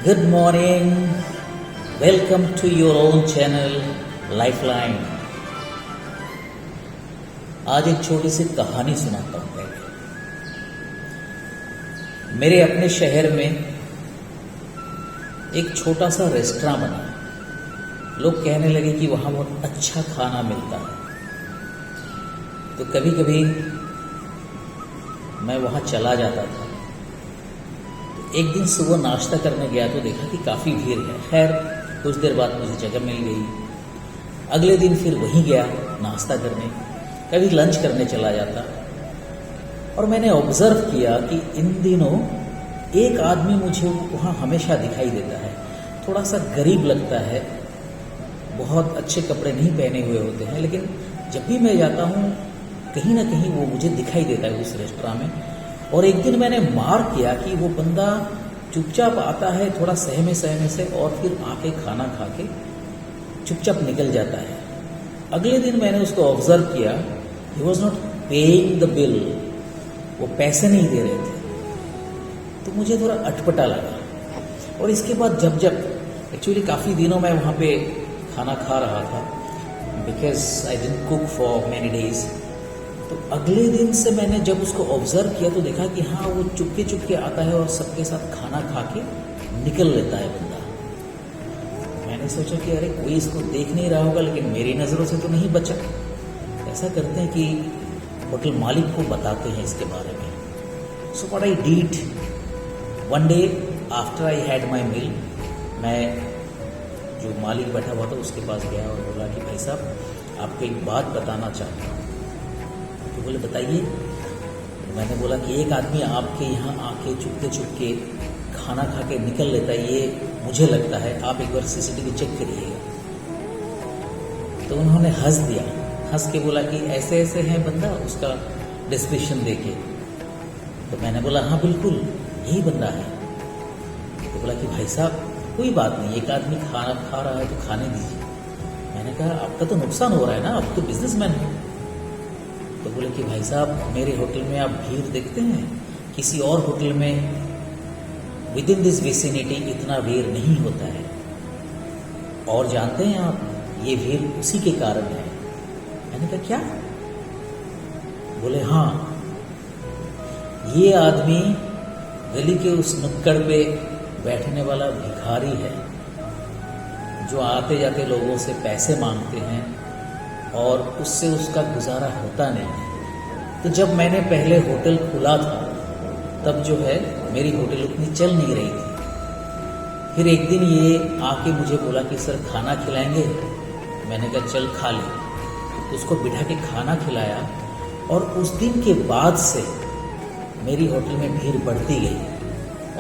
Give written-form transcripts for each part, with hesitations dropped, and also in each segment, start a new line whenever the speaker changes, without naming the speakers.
Good morning. Welcome to your own channel Lifeline. आज एक छोटी सी कहानी सुनाता हूँ पहले। मेरे अपने शहर में एक छोटा सा रेस्टोरेंट बना। लोग कहने लगे कि वहाँ बहुत अच्छा खाना मिलता है। तो कभी कभी मैं वहाँ चला जाता था। एक दिन सुबह नाश्ता करने गया तो देखा कि काफ़ी भीड़ है। खैर कुछ देर बाद मुझे जगह मिल गई। अगले दिन फिर वहीं गया नाश्ता करने, कभी लंच करने चला जाता। और मैंने ऑब्जर्व किया कि इन दिनों एक आदमी मुझे वहाँ हमेशा दिखाई देता है। थोड़ा सा गरीब लगता है, बहुत अच्छे कपड़े नहीं पहने हुए होते हैं, लेकिन जब भी मैं जाता हूँ कहीं ना कहीं वो मुझे दिखाई देता है उस रेस्टोरेंट में। और एक दिन मैंने मार्क किया कि वो बंदा चुपचाप आता है, थोड़ा सहमे सहमे से, और फिर आके खाना खा के चुपचाप निकल जाता है। अगले दिन मैंने उसको ऑब्जर्व किया, he was not paying the bill, वो पैसे नहीं दे रहे थे। तो मुझे थोड़ा अटपटा लगा। और इसके बाद जब एक्चुअली काफ़ी दिनों मैं वहाँ पे खाना खा रहा था, because I didn't cook for many days. तो अगले दिन से मैंने जब उसको ऑब्जर्व किया तो देखा कि हाँ, वो चुपके चुपके आता है और सबके साथ खाना खा के निकल लेता है बंदा। मैंने सोचा कि अरे कोई इसको देख नहीं रहा होगा, लेकिन मेरी नज़रों से तो नहीं बचा। ऐसा करते हैं कि होटल मालिक को बताते हैं इसके बारे में। So what I did, one day after I had my meal, मैं जो मालिक बैठा हुआ था उसके पास गया और बोला कि भाई साहब, आपको एक बात बताना चाहता हूँ। तो बोले बताइए। तो मैंने बोला कि एक आदमी आपके यहाँ आके चुपके चुपके खाना खा के निकल लेता है, ये मुझे लगता है, आप एक बार सीसीटीवी चेक करिएगा। तो उन्होंने हंस दिया, हंस के बोला कि ऐसे ऐसे है बंदा, उसका डिस्क्रिप्शन देके। तो मैंने बोला हाँ बिल्कुल यही बंदा है। तो बोला कि भाई साहब कोई बात नहीं, एक आदमी खाना खा रहा है तो खाने दीजिए। मैंने कहा आपका तो नुकसान हो रहा है ना, आप तो बिजनेसमैन हो। तो बोले कि भाई साहब मेरे होटल में आप भीड़ देखते हैं, किसी और होटल में विद इन दिस विसिनिटी इतना भीड़ नहीं होता है। और जानते हैं आप, ये भीड़ उसी के कारण है। मैंने कहा क्या? बोले हाँ, ये आदमी गली के उस नुक्कड़ पे बैठने वाला भिखारी है, जो आते जाते लोगों से पैसे मांगते हैं और उससे उसका गुजारा होता नहीं है। तो जब मैंने पहले होटल खोला था तब जो है मेरी होटल उतनी चल नहीं रही थी। फिर एक दिन ये आके मुझे बोला कि सर खाना खिलाएंगे। मैंने कहा चल खा ले। तो उसको बिठा के खाना खिलाया और उस दिन के बाद से मेरी होटल में भीड़ बढ़ती गई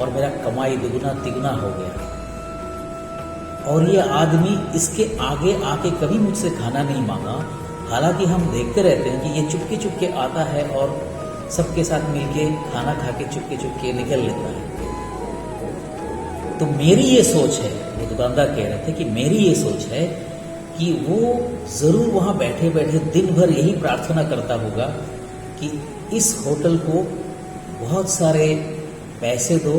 और मेरा कमाई दुगुना तिगुना हो गया। और ये आदमी इसके आगे आके कभी मुझसे खाना नहीं मांगा। हालांकि हम देखते रहते हैं कि ये चुपके चुपके आता है और सबके साथ मिलके खाना खा के चुपके चुपके निकल लेता है। तो मेरी ये सोच है, वो दुकानदार कह रहे थे कि मेरी ये सोच है कि वो ज़रूर वहाँ बैठे बैठे दिन भर यही प्रार्थना करता होगा कि इस होटल को बहुत सारे पैसे दो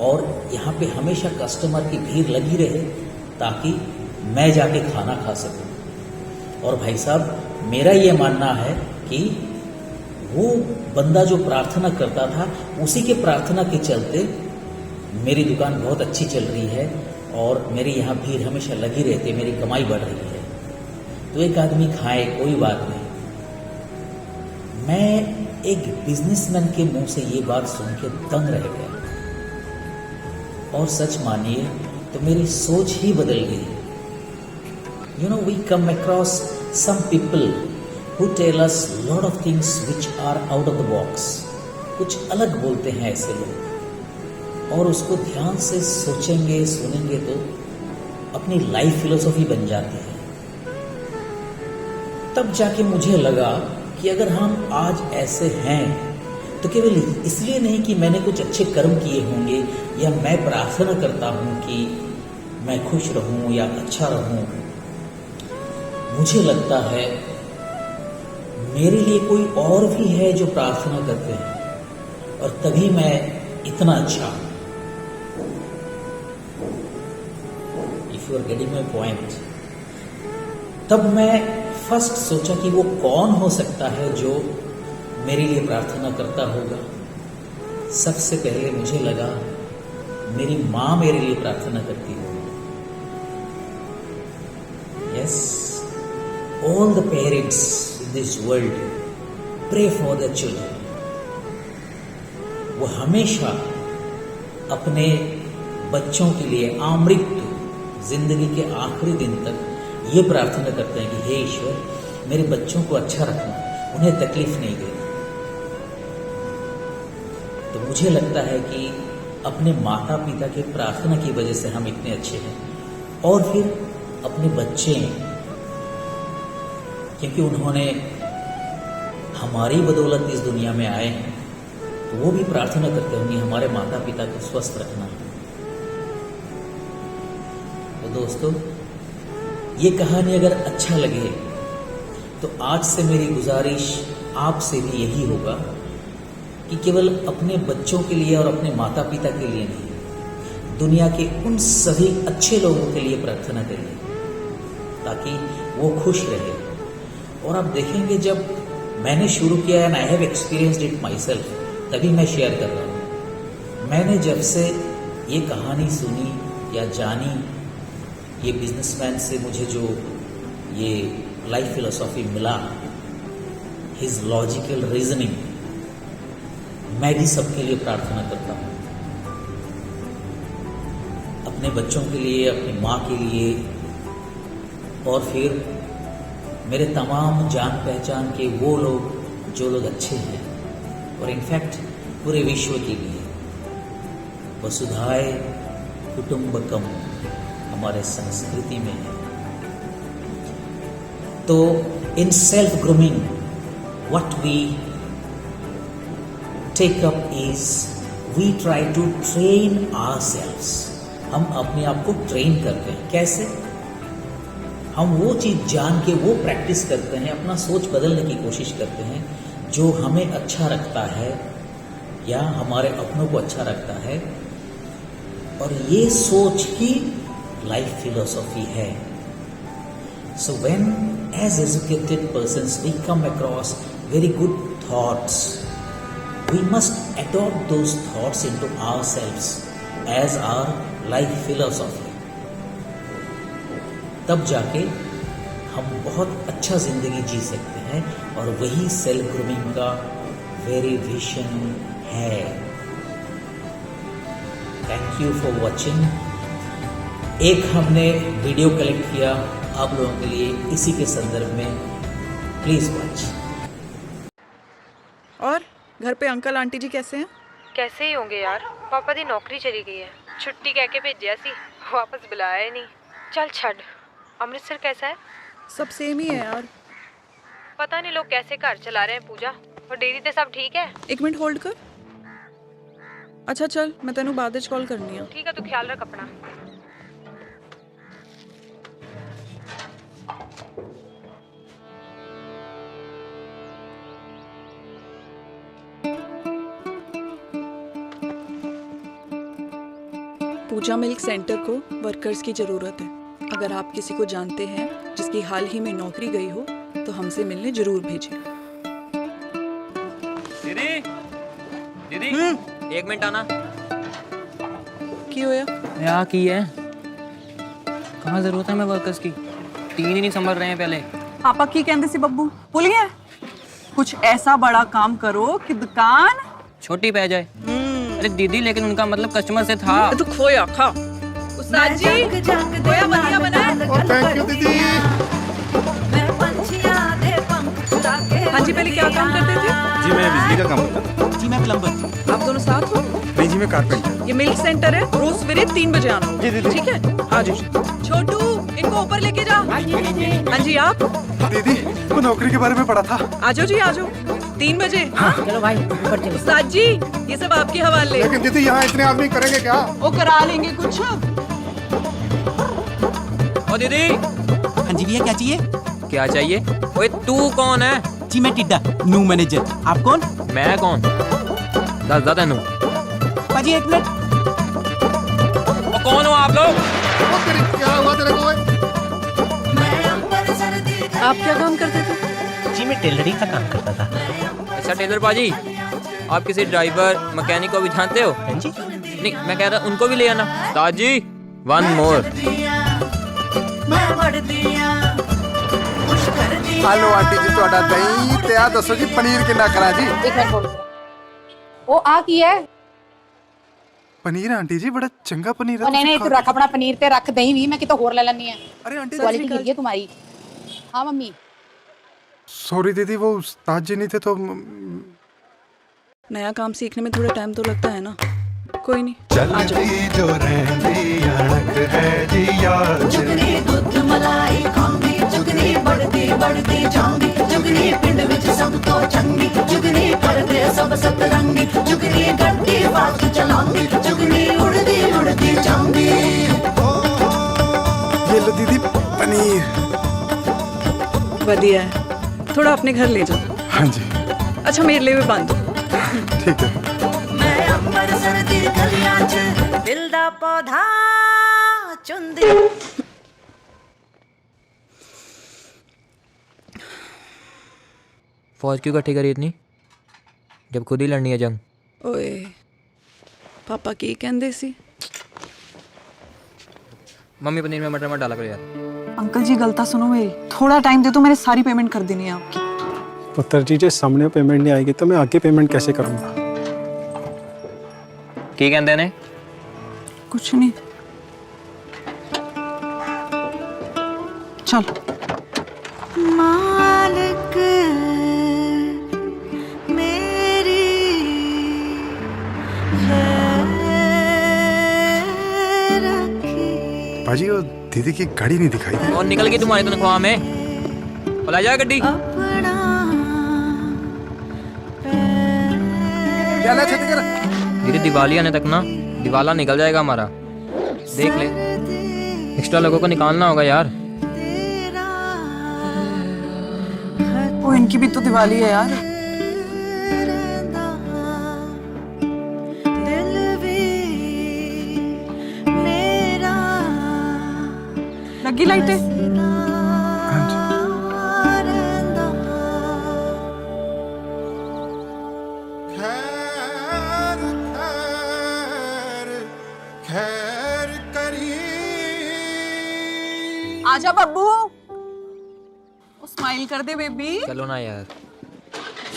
और यहाँ पे हमेशा कस्टमर की भीड़ लगी रहे, ताकि मैं जाके खाना खा सकूँ। और भाई साहब मेरा ये मानना है कि वो बंदा जो प्रार्थना करता था, उसी के प्रार्थना के चलते मेरी दुकान बहुत अच्छी चल रही है और मेरी यहाँ भीड़ हमेशा लगी रहती है, मेरी कमाई बढ़ रही है। तो एक आदमी खाए कोई बात नहीं। मैं एक बिजनेसमैन के मुंह से ये बात सुन के दंग रह गया। और सच मानिए तो मेरी सोच ही बदल गई। You know, we come across some people who tell us lot of things which are out of the box. कुछ अलग बोलते हैं ऐसे लोग, और उसको ध्यान से सोचेंगे सुनेंगे तो अपनी लाइफ फिलोसॉफी बन जाती है। तब जाके मुझे लगा कि अगर हम आज ऐसे हैं तो केवल इसलिए नहीं कि मैंने कुछ अच्छे कर्म किए होंगे या मैं प्रार्थना करता हूँ कि मैं खुश रहूँ या अच्छा रहूँ। मुझे लगता है मेरे लिए कोई और भी है जो प्रार्थना करते हैं, और तभी मैं इतना अच्छा हूँ। If you are getting my point. तब मैं फर्स्ट सोचा कि वो कौन हो सकता है जो मेरे लिए प्रार्थना करता होगा। सबसे पहले मुझे लगा मेरी माँ मेरे लिए प्रार्थना करती होगी। Yes, all the parents in this world pray for the children. वो हमेशा अपने बच्चों के लिए आमृत्यु जिंदगी के आखिरी दिन तक ये प्रार्थना करते हैं कि हे ईश्वर, मेरे बच्चों को अच्छा रखना, उन्हें तकलीफ नहीं देना। तो मुझे लगता है कि अपने माता पिता के प्रार्थना की वजह से हम इतने अच्छे हैं। और फिर अपने बच्चे, क्योंकि उन्होंने हमारी बदौलत इस दुनिया में आए हैं, तो वो भी प्रार्थना करते होंगे हमारे माता पिता को स्वस्थ रखना। तो दोस्तों, ये कहानी अगर अच्छा लगे तो आज से मेरी गुजारिश आपसे भी यही होगा कि केवल अपने बच्चों के लिए और अपने माता पिता के लिए नहीं, दुनिया के उन सभी अच्छे लोगों के लिए प्रार्थना करिए ताकि वो खुश रहे। और आप देखेंगे, जब मैंने शुरू किया and I have experienced it my self, तभी मैं शेयर कर रहा हूँ। मैंने जब से ये कहानी सुनी या जानी, ये बिजनेसमैन से मुझे जो ये लाइफ फिलोसॉफी मिला, हिज लॉजिकल रीजनिंग, मैं भी सबके लिए प्रार्थना करता हूँ, अपने बच्चों के लिए, अपनी माँ के लिए, और फिर मेरे तमाम जान पहचान के वो लोग जो लोग अच्छे हैं, और इनफैक्ट पूरे विश्व के लिए। वसुधाय कुटुंबकम हमारे संस्कृति में है। तो in self grooming what we take up is we try to train ourselves. हम अपने आप को ट्रेन करते हैं। कैसे? हम वो चीज जान के वो प्रैक्टिस करते हैं, अपना सोच बदलने की कोशिश करते हैं जो हमें अच्छा रखता है या हमारे अपनों को अच्छा रखता है, और ये सोच ही लाइफ फिलोसॉफी है। So when as educated persons we come across very good thoughts, we must adopt those thoughts into ourselves as our life philosophy. तब जाके हम बहुत अच्छा जिंदगी जी सकते हैं, और वही सेल्फ ग्रूमिंग का वेरी विजन है। Thank you for watching. एक हमने वीडियो कलेक्ट किया आप लोगों के लिए इसी के संदर्भ में, प्लीज वॉच।
और घर पे अंकल आंटी जी कैसे हैं?
कैसे ही होंगे यार, पापा दी नौकरी चली गई है, छुट्टी कह के भेजा सी, वापस बुलाया ही नहीं। चल छड़, अमृतसर कैसा है?
सब सेम ही है यार।
पता नहीं लोग कैसे घर चला रहे हैं पूजा, और डेरी ते सब ठीक है?
एक मिनट होल्ड कर। अच्छा चल, मैं तेनू बाद विच कॉल करनी है।
ठीक है, तू ख्याल रख अपना।
पूजा मिल्क सेंटर को वर्कर्स की ज़रूरत है। अगर आप किसी को जानते हैं जिसकी हाल ही में नौकरी गई हो तो हमसे मिलने जरूर भेजें।
दीदी, दीदी, एक मिनट आना।
की होया?
क्या की है? कहाँ जरूरत है हमें वर्कर्स की? 3 ही नहीं संभल रहे हैं पहले।
पापा की कहते सी बब्बू भूल गया? कुछ ऐसा बड़ा काम करो कि दुकान
छोटी पै जाए। अरे दीदी, लेकिन उनका मतलब कस्टमर से था।
तू खोया खा। उस्ताद जी, खोया बढ़िया बना है।
थैंक यू दीदी।
हाँ जी, पहले क्या काम करते थे?
जी मैं बिजली का काम करता हूँ।
जी मैं प्लम्बर।
आप दोनों साथ हो?
नहीं जी मैं कारपेंटर।
ये मिल्क सेंटर है, रोज सवेरे 3 बजे आना।
जी दीदी।
ठीक है, आ जाओ। छोटू, इनको ऊपर लेके जा। हाँ जी, आप?
दीदी वो नौकरी के बारे में पढ़ा था।
आ जाओ जी, आ जाओ। 3 बजे।
चलो भाई ऊपर चलो।
उस्ताद जी, ये सब आपके हवाले।
लेकिन दीदी यहाँ इतने आदमी करेंगे क्या?
वो करा लेंगे कुछ।
ओ दीदी,
हाँ जी भैया, क्या चाहिए?
क्या चाहिए? ओए तू कौन है?
जी मैं टिड्डा, न्यू मैनेजर। आप कौन?
मैं कौन? दस तेनू।
पाजी एक मिनट।
ओ कौन हो आप लोग?
वो तेरी क्या हुआ तेरे को? ओए?
आप क्या काम करते थे?
जी मैं टेलरिंग का काम करता था।
अच्छा टेलर बाजी, आप किसी ड्राइवर मैकेनिक को भी जानते हो?
हाँ जी।
नहीं, मैं कह रहा उनको भी ले आना। ताजी, वन मोर।
हेलो आंटी जी, ਤੁਹਾਡਾ ਦਹੀਂ ਤੇ ਆ ਦੱਸੋ ਜੀ ਪਨੀਰ ਕਿੰਨਾ ਕਰਾਂ ਜੀ?
एक मिनट बोल वो आ की है
ਪਨੀਰ ਆਂਟੀ ਜੀ ਬੜਾ ਚੰਗਾ ਪਨੀਰ
ओ नहीं नहीं तू रख अपना पनीर ते रख दही भी मैं कितो होर ले लेनी है
अरे आंटी
क्वालिटी गिरी है तुम्हारी हाँ मम्मी
सॉरी दीदी, वो उस्ताद जी नहीं थे तो
नया काम सीखने में थोड़ा टाइम तो लगता है ना। कोई नहीं, आ जाओ।
जो रहती अड़क है जी यार
जुगनी दुध मलाई खांदी जुगनी बढ़ती बढ़ती जांदी जुगनी पिंड विच सब तो चंगी जुगनी करदे सब सतरंगी जुगनी गड्डी बात चलांदी जुगनी उड़दी उड़दी जांदी।
ये लो दीदी पनीर।
बढ़िया है, थोड़ा अपने घर ले जाओ।
हाँ जी
अच्छा मेरे लिए भी बांध दो।
ठीक है।
मैं अंबर सर्दी गलियां च दिल दा पौधा चुंदी।
फौज क्यों इकट्ठी करी इतनी, जब खुद ही लड़नी है जंग?
ओए पापा की कहंदे सी?
मम्मी पनीर में मटर मत डाला करो यार।
अंकल जी गलता सुनो मेरी, थोड़ा टाइम दे दो, मैंने सारी पेमेंट कर देनी है आपकी।
पुत्र जी जे सामने पेमेंट नहीं आएगी तो मैं आगे पेमेंट कैसे करूँगा?
की कहते ने?
कुछ नहीं, चल।
मालिक मेरी
भाजी वो दीदी की गाड़ी नहीं दिखाई दी।
और निकल गई तुम्हारी तनख्वाह में, पला जाए गड्डी।
क्या ला छेद कर?
धीरे दिवाली आने तक ना दिवाला निकल जाएगा हमारा, देख ले। एक्स्ट्रा लोगों को निकालना होगा यार।
वो इनकी भी तो दिवाली है यार। लगी लाइटें?
हाँ जी।
आजा बब्बू, स्माइल कर दे बेबी।
चलो ना यार।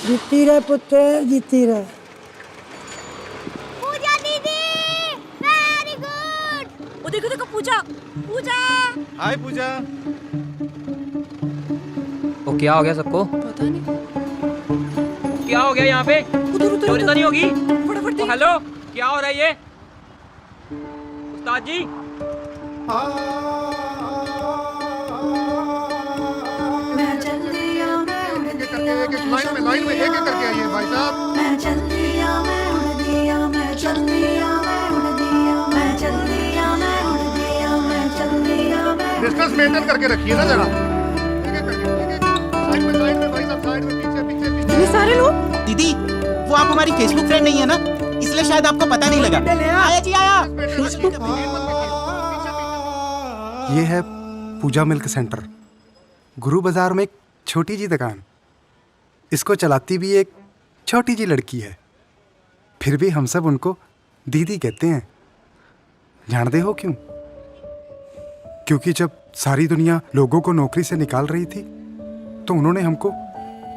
जीती रहे पुत्र जीती रहे।
पूजा दीदी वेरी गुड। वो देखो देखो पूजा पूजा।
हाय पूजा।
ओ क्या हो गया सबको?
पता नहीं
क्या हो गया यहाँ पे? चोरी तो नहीं होगी?
फटाफट
ओ, हेलो क्या हो रहा है ये? उस्ताद जी
मैं चल दिया मैं उड़ दिया
लाइन में एक करके आइए भाई साहब।
मैं चल दिया मैं उड़ दिया मैं चल दिया मैं उड़ दिया मैं चल दिया मैं उड़ दिया मैं चल दिया मैं
डिस्टेंस मेंटेन करके रखिए ना जरा। साइड में भाई साहब, साइड में पीछे पीछे पीछे।
ये सारे लोग।
दीदी वो आप हमारी फेसबुक फ्रेंड नहीं है ना, इसलिए शायद आपको पता नहीं लगा। आया जी आया।
ये है पूजा मिल्क सेंटर, गुरु बाजार में एक छोटी जी दुकान। इसको चलाती भी एक छोटी जी लड़की है, फिर भी हम सब उनको दीदी कहते हैं। जानते हो क्यों? क्योंकि जब सारी दुनिया लोगों को नौकरी से निकाल रही थी तो उन्होंने हमको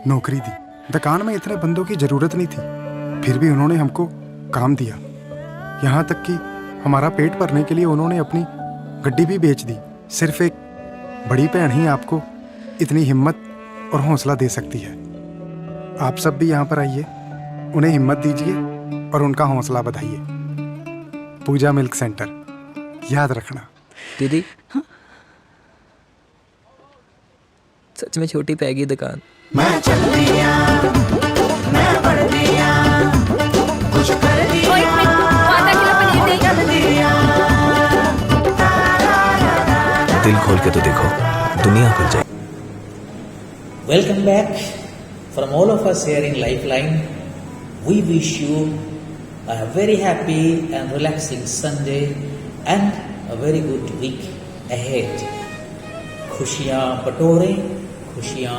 नौकरी दी। दुकान में इतने बंदों की ज़रूरत नहीं थी, फिर भी उन्होंने हमको काम दिया। यहाँ तक कि हमारा पेट भरने के लिए उन्होंने अपनी गड्डी भी बेच दी। सिर्फ एक बड़ी बहन ही आपको इतनी हिम्मत और हौसला दे सकती है। आप सब भी यहाँ पर आइए, उन्हें हिम्मत दीजिए और उनका हौसला बढ़ाइए। पूजा मिल्क सेंटर, याद रखना।
दीदी सच में छोटी पैगी दुकान।
मैं चल दिया मैं बढ़ दिया कुछ कर दिया चल दिया।
दिल खोल के तो देखो, दुनिया खुल जाए।
Welcome back. From all of us here in Lifeline, we wish you a very happy and relaxing Sunday and a very good week ahead. खुशियाँ बटोरें, खुशियाँ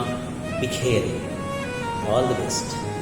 बिखेरें। All the best.